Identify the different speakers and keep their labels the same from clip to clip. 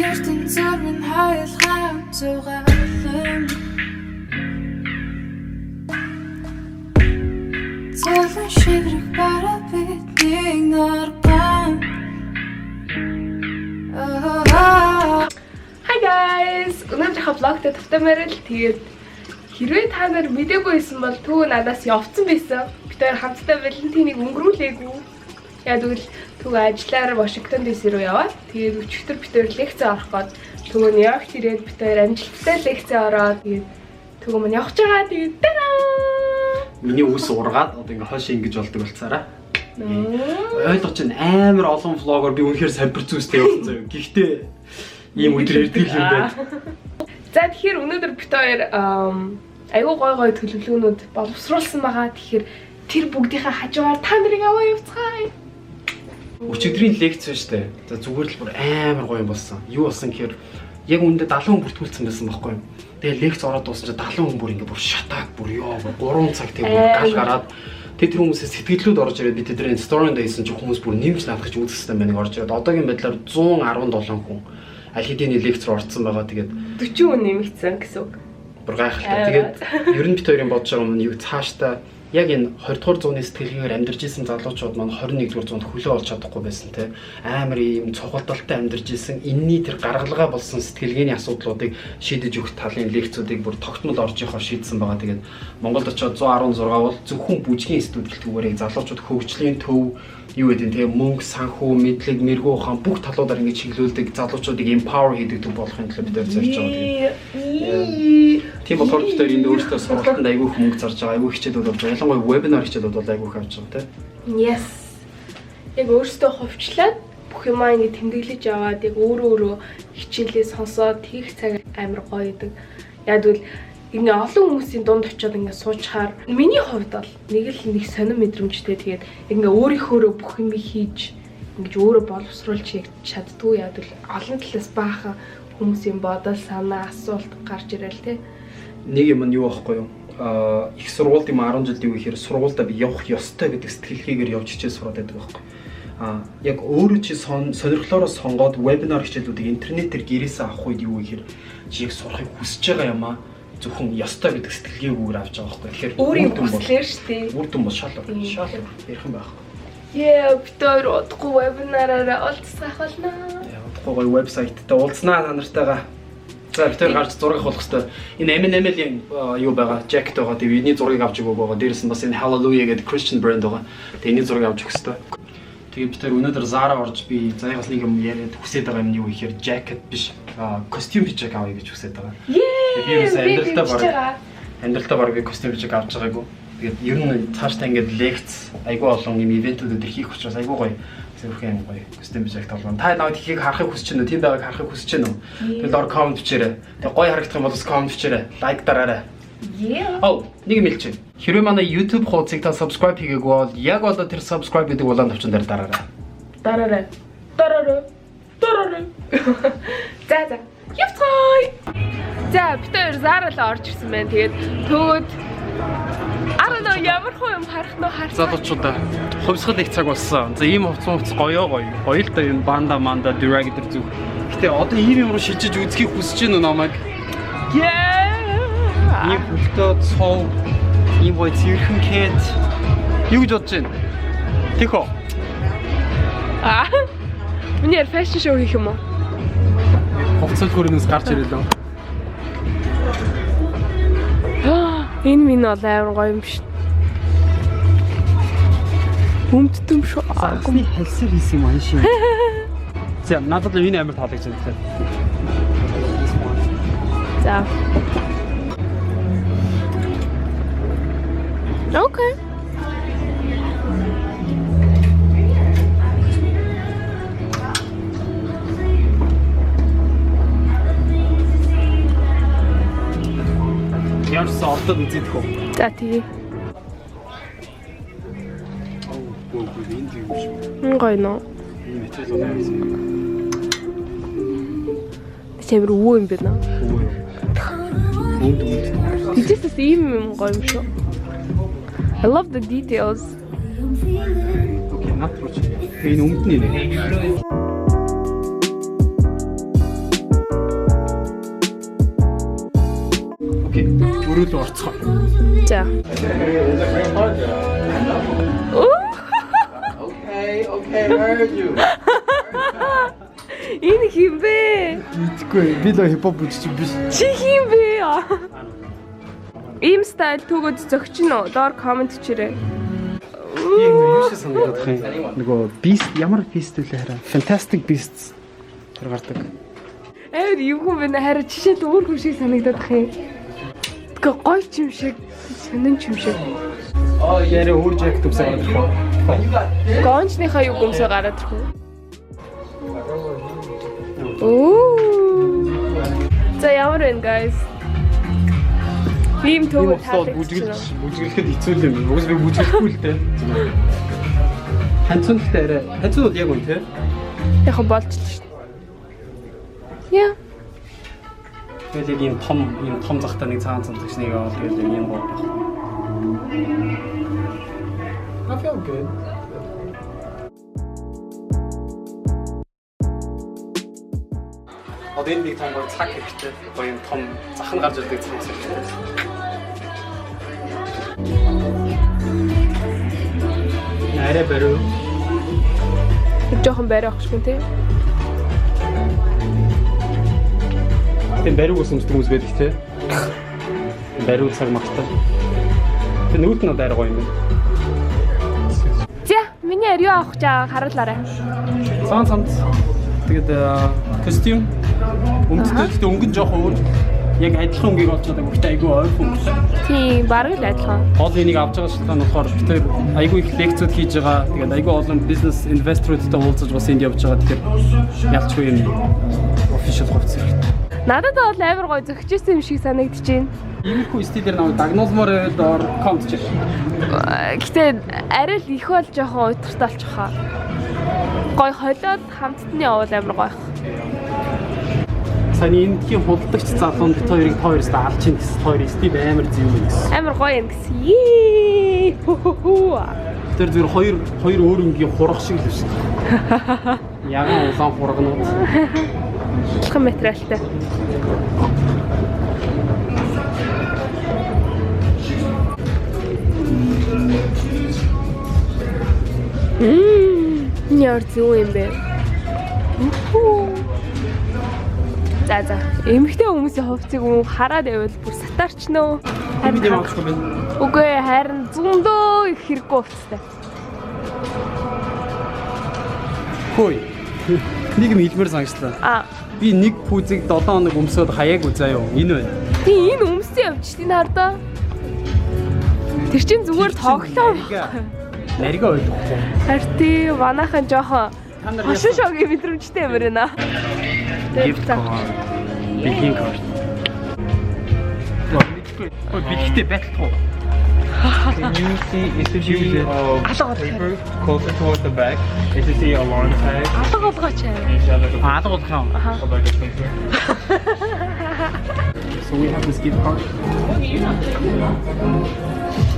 Speaker 1: Эртэн зурмын хоёулаа зугаалan Цалан шигрэх бара бидний нарган
Speaker 2: Hi guys! Өнөөдрийнхөө vlogт тавтамаар л тэгээд хэрвээ та нар мэдээгүй байсан бол түүг надаас явцсан байсан. Бид хоёр хамтдаа Валентиныг өнгөрүүлээгүй. Яг тэгвэл түүг ажиллаар Вашингтон DC руу яваад тэгээд өчигдөр бид хоёр лекц авах гээд түүг нь Нью-Йоркт ирээд бид хоёр амжилттай лекц ороод тэгээд түүг маань явж байгаа. Тэгээд таа!
Speaker 3: Миний үс ургаад одоо ингээ хойш ингэж болдог болцаараа. Ойлгож байна. Амар олон влогоор би үнэхээр самбар зүйстэй явсан заяа. Гэхдээ ийм өдөр ирдэг юм байна.
Speaker 2: За тэгэхээр өнөөдөр бид хоёр аюу гой төлөвлөгөөнүүд боловсруулсан байгаа. Тэгэхээр тэр бүгдийнхээ хажуугаар та нарыг аваа явцгаая.
Speaker 3: Өчигдрийн лекц байна штэ. За зүгээр л бүр амар гоё юм болсон. Юу болсон гэхээр яг үүндээ 70 хүн бүртгүүлсэн байсан байхгүй юу? Тэгээ лекц ороод дууссан чинь 70 хүн бүр ингээ бүр шатаад бүр ёо 3 цаг тэг бүр гал гараад тэр хүмүүсээс сэтгэлдлүүд орж ирээд би тэдний сторинд байсан чинь хүмүүс бүр нэмж наадах гэж үзэх систем байна орж ирээд одоогийн байдлаар 117 хүн аль хэдийн лекц руу орцсон байгаа. Тэгээд
Speaker 2: 40 хүн нэмэгдсэн гэсэн үг.
Speaker 3: Бүр гайхалтай. Тэгээд ер нь бит хоёрын бодож байгаа юм юу цаашдаа яг энэ 20 дугаар зууны сэтгэлгээгээр амьдарч исэн залуучууд маань 21 дугаар зуунд хөлөө олж чадахгүй байсан те. Амар ийм цогцолтолтой амьдарч исэн энэний тэр гаргалгаа болсон сэтгэлгээний асуудлуудыг шийдэж өгөх талын лекцүүдийг бүр тогтмол орж явахаар шийдсэн байгаа. Тэгээд Монголд очиод 116 бол зөвхөн бүжгийн студиэлтгүүрээ залуучууд хөгжлийн төв юу гэдэг нь тэгээ мөнгө, санхүү, мэдлэг, мэрэгүү ухаан бүх талуудаар ингэж чиглүүлдэг залуучуудыг empower хийдэг төв болохын тулд бид зорж байгаа. Тийм болохоор бид энэ өөрсдөө сургалтанд айгүй их мөнгө зарж байгаа, айгүй хичээлүүд болж байгаа. Ялангуяа вебинар хичээлүүд бол айгүй их авч байгаа тийм.
Speaker 2: Yes. Яг өөрсдөө хувьчлаад бүх юмаа ингэ тэмдэглэж аваад яг өөрөө хичээлээ сонсоод хийх цаг амар гоё идэг. Яг л энэ олон хүмүүсийн дунд очиод ингэ суучаар миний хувьд бол нэг сонирн мэдрэмжтэй. Тэгээд ингэ өөрийнхөө бүх юм хийж ингэж өөрөө боловсруулж чаддгүй. Яг л олон талаас баахан хүмүүсийн бодол, санаа, асуулт гарч ирэл тэ.
Speaker 3: Нэг юм нь юу байхгүй юу? Их сургуульд юм 10 жилийн үехээр сургуульдаа би явах ёстой гэдэг сэтгэлгээгээр явж хичээл сураад байдаг байхгүй. Яг өөрөө чи сонирхлоороо сонгоод вебинар хичээлүүдийг интернетээр гэрээсээ авах үед юу гэхээр чи яг сурахыг хүсэж байгаа юм аа зөвхөн ёстой гэдэг сэтгэлгээгүүгээр авч байгаа байхгүй. Тэгэхээр
Speaker 2: өөрийн хүслээр шүү дээ.
Speaker 3: Үр дүн бол шал ярих юм байхгүй.
Speaker 2: Бид хоёр удахгүй вебинараараа уулзах болно.
Speaker 3: Удахгүй гоё вебсайттай уулзнаа та нартайгаа. За бид тэр гарч зураг авах хэрэгтэй. Энэ Eminem-ийн юу байгаа? Jacket байгаа. Тэгээ энэний зургийг авч өгөө байгаа. Дээрээс нь бас энэ Hallelujah гэдэг Christian brand байгаа. Тэгээ энэний зургийг авч өгөх хэрэгтэй. Тэгээ бид тэр өнөөдөр Zara орж би заяагаас нэг юм яриад хүсэж байгаа юм нь юу гэхээр jacket биш. Костюм хижээг авъя гэж хүсэж байгаа. Би ерөөсөө амьдралтаа баг би костюм хижээг авч байгаагүй. Тэгээд ер нь цаашдаа ингээд лекц айгүй олон юм ивентүүдэд хийх учраас айгүй гоё. Зөвхөн гоё костюм хижээг тавлаа. Та наваад ихийг харахыг хүсэж байна уу? Тийм байгааг харахыг хүсэж байна уу? Тэгэл ор коммент бичээрэй. Тэг гоё харагдах юм бол коммент бичээрэй. Лайк дараарай. Нэг юм хэлчихье. Хэрвээ манай YouTube хуудсыг та subscribe хийгээгүй бол яг одоо тэр subscribe гэдэг улаан товчон дээр дараарай.
Speaker 2: За. Явцгаая. За, бид хоёр Zara руу орж ирсэн байна. Тэгээд төгөөд ямар юм харах нь харсан.
Speaker 3: Залуучуудаа хувьсгал их цаг болсон. За ийм хувц гоё. Гоё л да энэ банда drag дээр зүг. Гэтэ одоо ийм юм руу шилжиж үзхийг хүсэж байна уу намайг? Ийм хөлтөө цов, ийм гоё цэвэрхэн кэт. Юу гэж бодож байна? Тэхөө.
Speaker 2: Миний fashion show хийх юм уу?
Speaker 3: Хувцас хөрөнгөөс гарч ирэл үү?
Speaker 2: Энэ минь бол амар гоё юм биш. Өмддөм шүү.
Speaker 3: Сарсны хэлсэр хийсэн юм аа шин. За надад л энэ амар таалагдж байна тэгэхээр.
Speaker 2: За. Окей.
Speaker 3: Яар сортод үзэх үү?
Speaker 2: За тэгээ. Гоё нөө.
Speaker 3: Энэ материал уу юм.
Speaker 2: Севэр өвөө юм байна.
Speaker 3: Үнд.
Speaker 2: Тэжээс ийм гоё юм шүү. I love the details.
Speaker 3: Окей, натрууч. Энэ өмдний нэ. рүү орцгоо.
Speaker 2: За.
Speaker 3: Okay, heard you.
Speaker 2: Энэ хин бэ?
Speaker 3: Мэдгүй. Би л хипхоп үзчих биш.
Speaker 2: Чи хин бэ? Ийм стайл төгөөд зөгч нь доор комент чирээ.
Speaker 3: Юу шиг санагдах юм. Нөгөө Beast ямар Beast вэ хараа? Fantastic Beasts тэр гардаг.
Speaker 2: Амар юм хүн байна. Хараа жишээ өөр хүн шиг санагдах юм. Тэгээ гоё ч юм шиг, сонин ч юм шиг.
Speaker 3: Яри өөр жакет өмсөж гараад ирэх үү?
Speaker 2: Гончныхаа юу өмсөж гараад ирэх үү? Оо. За ямар вэ guys? Ийм төгөө
Speaker 3: бүжиглэхэд хэцүү л юм. Угс би бүжиглэхгүй л дээ. Ханцунтай арай. Ханцун бол яг үн тий.
Speaker 2: Яг болж л шүү дээ. Яа.
Speaker 3: Тэгээд ийм том захтай нэг цагаан цамцагч нэг аваад тэгээд ийм гоо байх. I feel good. Одоо нэг том гоо цаг хэрэгтэй. Гоё юм том захын гарч ирдэг цаг хэрэгтэй. Арай бариу.
Speaker 2: Жохон бариу ахшгүй тий.
Speaker 3: Тийм бариу усмсдаг хүмүүс байдаг тий. Бариу цаг магтай. Тэг нүүт нь арай гоё юм байна.
Speaker 2: За, миний ариу авах гэж харуулаарай.
Speaker 3: Цаан цамц. Тэгээд костюм өмдөлтөд өнгөн жоох өөр. Яг адилхан өнгийг олж чадаагүй гэхдээ айгүй ойрхон өнгө.
Speaker 2: Тийм, бараг л адилхан.
Speaker 3: Гол энийг авч байгаа шалтгаан нь болохоор бид тэр айгүй их лекцүүд хийж байгаа. Тэгээд айгүй олон бизнес инвесторуудтай уулзаж бас энд явж байгаа. Тэгэхээр ялчгүй юм official хувцас хэрэгтэй.
Speaker 2: Надад бол амар гоё зөгчөөсөн юм шиг санагдаж байна.
Speaker 3: Иймэрхүү стилээр намайг дагнуулмаар доор комент чиш.
Speaker 2: Гэтэ арай л их бол жоохон уйтгартай болчих хаа. Гоё холиод хамтдны явал амар гоё. Саяны
Speaker 3: эндхийн худалдагч залуу бит хоёрыг тооёроос алж ийн гэсэн хоёрын стил амар зэв юм гэсэн.
Speaker 2: Амар гоё юм гэсэн. Ее.
Speaker 3: Тэр зүгээр хоёр өөр өнгийн хурах шиг л биш. Ягаан улаан хурганууд.
Speaker 2: Алхам материалтай. Яар зүү юм бэ? За. Эмэгтэй хүмүүсийн хувцсыг хараад байвал бүр сатаарч нөө.
Speaker 3: Харин авахгүй байна.
Speaker 2: Үгүй харин зөндөө их хэрэггүй хувцастай.
Speaker 3: Хөөе. Нэг юм хэлмээр санагчлаа. Би нэг пүүзийг 7 хоног өмсөд хаяагүй заяа. Энэ байна.
Speaker 2: Тий, энэ өмсөн явж тийм хардаа. Тэр чинь зүгээр тоглоом.
Speaker 3: Нарига ойлгохгүй.
Speaker 2: Харин манайхан жоохон хошошогийн мэдрэмжтэй юм байна.
Speaker 3: Gift card. Бигийн карт. Ой, бигтэй байтлах уу?
Speaker 4: Can you see ECG paper closer towards the back? ECG alarm tag.
Speaker 2: Алга болгооч.
Speaker 3: Алга болгох юм. So we have this gift card.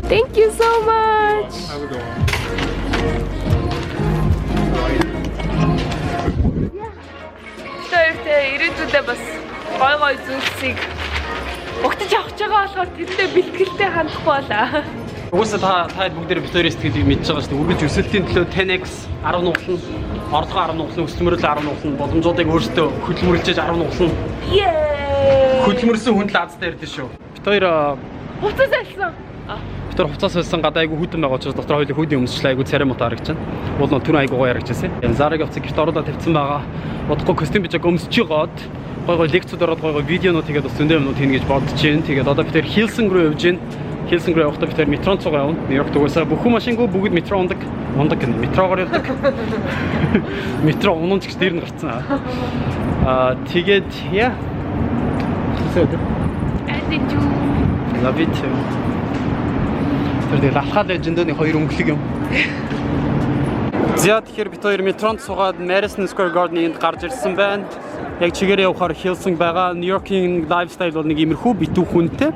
Speaker 2: Thank you so much.
Speaker 4: Have a good one.
Speaker 2: Тэртээ ирээдүйдээ бас гой зүйлсийг өгтөж авч байгаа болохоор тэрэндээ бэлтгэлтэй хандахгүй болоо.
Speaker 3: Угсаа та бүгдээр битүүрийн сэтгэлийг мэдж байгаа шүү дээ. Үргэлж өсөлтийн төлөө 10x 10 нугална, орлогоо 10 нугална, өсөлмөрлөл 10 нугална, боломжуудыг өөрсдөө хөдөлмөрлөж 10 нугална. Хөдөлмөрсөн хүн л азтай ярьдэн шүү. Бид хоёр
Speaker 2: Хуцаас альсан.
Speaker 3: бид хоёр хуцаас альсан гадаа айгу хүдэн байгаа учраас дотор хоёул хүдийн өмсчлээ айгу царай муу харагч байна. Уул нь түн айгу гоё харагч байсан. Зараг явцыг гэрт оруулаад тавьсан байгаа. Бодохгүй костюм bijаг өмсөж жоод гой лекцүүд ороод гой видеонууд тэгээд бас зөндөө юмнууд хийнэ гэж бодож байна. Тэгээд одоо бид тэр Хилсон руу явж байна. Хилсон руу явахдаа бид тэр метрон цугаа явна. Нью-Йорк дуусаа бүхэн машингүй бүгд метро ундаг гэнэ. Метрогоор явдаг. Метро унаж гэж дээр нь гарцсан. Тэгээд яа. Love it too. Тэр лахаад лежендны хоёр өнгөлөг юм. За тэгэхээр бид хоёр метронд суугаад Madison Square Garden-д гарч ирсэн байна. Яг чигээрээ явахаар Hillsong байгаа. Нью-Йоркийн лайфстайл бол нэг иймэрхүү битүү хүнтэй.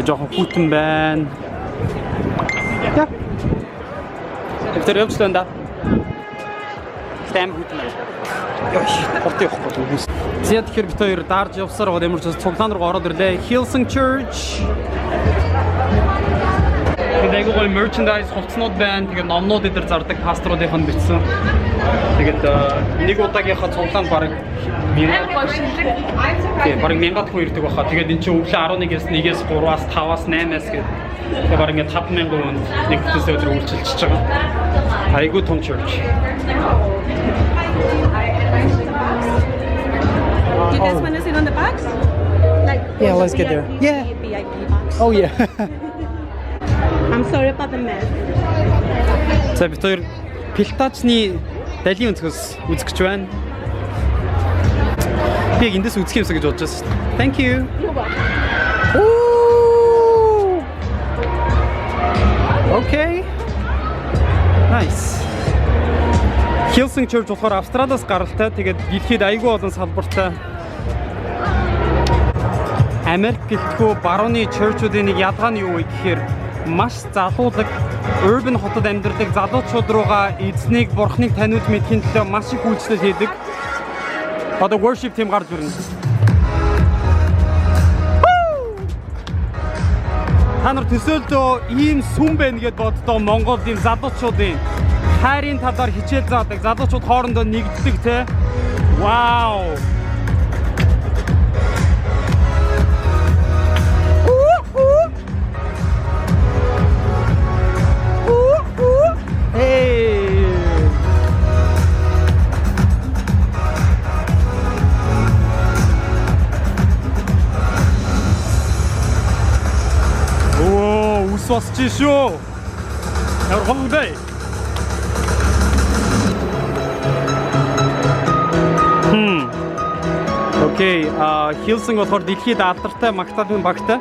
Speaker 3: Жоохон хүйтэн байна. Тэр явж лэнда. аим хөдөлмөр. Ёш, орд явахгүй хүмүүс. За тэгэхээр бид хоёр даарж явсаар байгаа ямар ч цуглаан руу ороод ирлээ. Hillsong Church. Тэгээд айгуу merchandise хувцснууд байна. Тэгээд номнууд эдэр зардаг пасторуудынх нь бичсэн. Тэгээд нэг удаагийнхаа цуглаанд бараг 1000 гоё шинэлэг. Тэгээд бараг 1000 хүн ирдэг баха. Тэгээд эн чинь өглөө 11-ээс 1-ээс 3-аас 5-аас 8-аас гээд тэгээд бараг ингээд 5000 хүн нэг төсөө өдөр үйлчилж байгаа. Айгуу том church.
Speaker 5: Do you guys want to sit on the box? Like
Speaker 3: Yeah, let's get there. Yeah.
Speaker 5: VIP box.
Speaker 3: Oh yeah.
Speaker 5: I'm sorry about the mess.
Speaker 3: За бид хоёр пилтачны далийн өнцгөөс үзэх гэж байна. Би эндээс үзэх юмсаа гэж бодож байсан. Thank you. Ooh. Okay. Nice. Hillsong Church болохоор Австралиас гаралтай. Тэгээд дэлхийд айгүй олон салбартай. Америк гэлтгүү барууны church-уудын нэг ялгаа нь юу вэ гэхээр маш залуулаг urban хотод амьдардаг залуучууд руугаа эзнийг бурхныг таниуд мэдхийн төлөө маш их үйлчлэл хийдэг. Одоо worship team гарч ирнэ. Та нар төсөөлдөө ийм сүм байна гэд боддоо Монголын залуучуудын хайрын талаар хичээл заадаг залуучууд хоорондоо нэгддэг те. Вау. Усвасч шүү. Яргондай. Окей, Hillsong болохоор дэлхийд алдартай магтаалын багтай.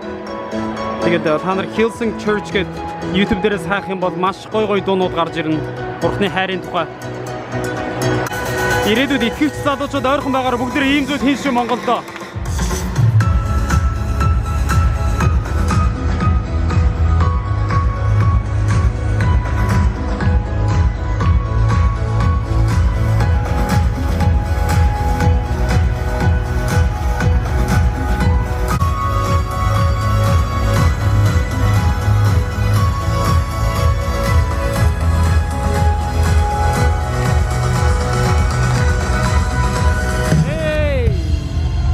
Speaker 3: Тэгээд та нар Hillsong Church гээд YouTube дээрээс хайх юм бол маш гоё дуунууд гарч ирнэ. Бурхны хайрын тухай. Ирээдүйд итгэвч залуучууд ойрхон байгаараа бүгдээ ийм зүйл хийн шүү Монголдо.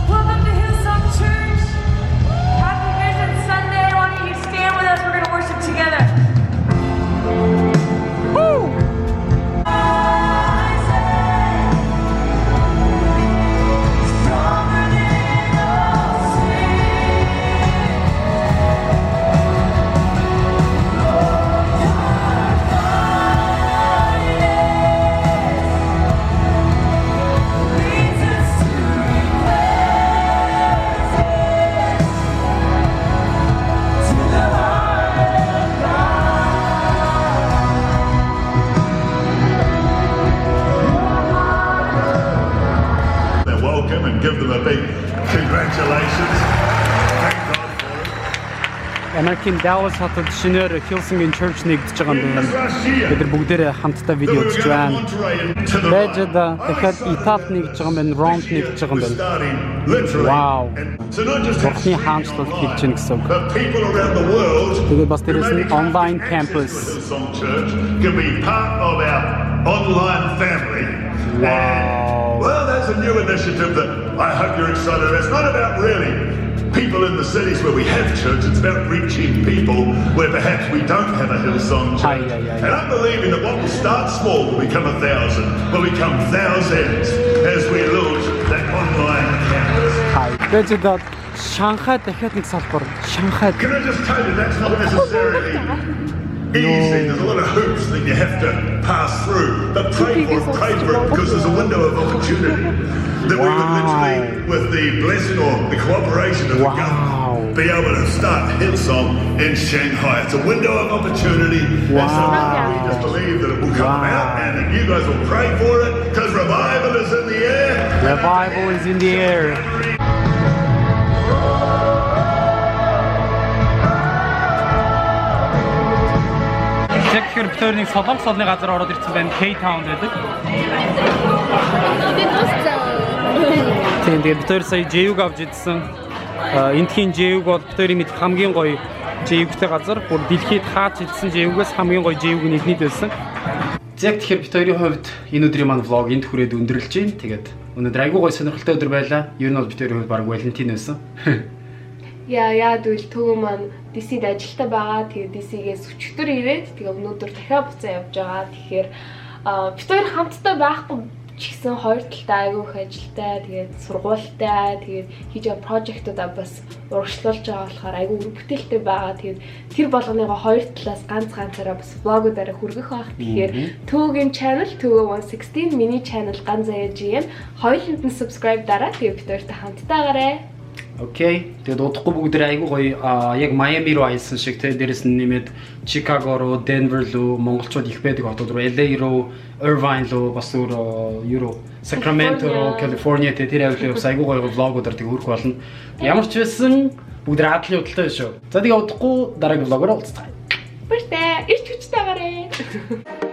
Speaker 1: Welcome to Hillsong Church. Happy Vision Sunday. Why don't you stand with us? We're going to worship together.
Speaker 6: Welcome and give them a big congratulations. Thank God for it.
Speaker 3: American Dallas хотод шинээр Hillsong Church нэгдэж байгаа юм байна. Бид нар бүгдээрээ хамтдаа видео үзэж байна. Бэжэд дахиад Италид нэгдэж байгаа юм байна. Ромд нэгдэж байгаа юм байна. Wow. Бурхны хаанчлал хийж гин гэсэн үг. Тэгээд бас дээрээс нь online campus.
Speaker 6: Hillsong Church can be part of our online family.
Speaker 3: Wow.
Speaker 6: Well, that's a new initiative that I hope you're excited about. It's not about really people in the cities where we have church. It's about reaching people where perhaps we don't have a Hillsong church. And I'm believing that what will start small will become 1,000, will become thousands as we launch that online campus.
Speaker 3: Бэжэд Шанхай дахиад нэг салбар. Шанхай.
Speaker 6: Can I just tell you that's not necessarily easy. There's a lot of hoops that you have to pass through. But pray for it because there's a window of opportunity that we would literally, with the blessing or the cooperation of the government, be able to start Hillsong in Shanghai. It's a window of opportunity. And so we just believe that it will come out and that you guys will pray for it because revival is in the air.
Speaker 3: Revival is in the air. Тэг тэгэхээр бид хоёр нэг солонгос олны газар ороод ирсэн байна. K-Town гэдэг. Тэгээд бид хоёр сая JU-г авч идсэн. Эндхийн JU-г бол бид хоёрын мэд хамгийн гоё JU-гтэй газар. Бүр дэлхийд хаач идсэн JU-гээс хамгийн гоё JU-г нь эднийд байсан. Яг тэгэхээр бид хоёрын хувьд энэ өдрийн маань влог энд хүрээд өндөрлж байна. Тэгээд өнөөдөр айгүй гоё сонирхолтой өдөр байлаа. Ер нь бол бид хоёрын хувьд баг Валентин байсан.
Speaker 2: Яагаад гэвэл төгөө маань DC-д ажилтаа байгаа. Тэгээд DC-гээс өчигдөр ирээд тэгээд өнөөдөр дахиад буцаа явж байгаа. Тэгэхээр бид хоёр хамтдаа байхгүй ч гэсэн хоёр талтай айгүй их ажилтаа, тэгээд сургуультай, тэгээд хийж байгаа прожектуудаа бас урагшлуулж байгаа болохоор айгүй бүтээлтэй байгаа. Тэгээд тэр болгоныгоо хоёр талаас ганцаараа бас влогуудаараа хүргэх байх. Тэгэхээр төгөөгийн channel төгөө 116, миний channel ганц заяа GM хоёуланд нь subscribe дараа. Тэгээд бид хоёртай хамтдаагаарай.
Speaker 3: Окей. Тэгээд удахгүй бүгд айгүй гоё яг Майами руу аялсан шиг те дээрэс нь нэмээд Чикаго руу, Денвер руу, монголчууд их байдаг хотууд руу, LA руу, Irvine руу, бас өөр Sacramento руу, California тэр авлаа бас айгүй гоё влогуудаар тэг хүрэх болно. Ямар ч байсан бүгд хадлын хөдөлтэй шүү. За тэгээд удахгүй дараагийн влогоор уулзцгаая.
Speaker 2: Бүртээ ирч хүчтэй гараа.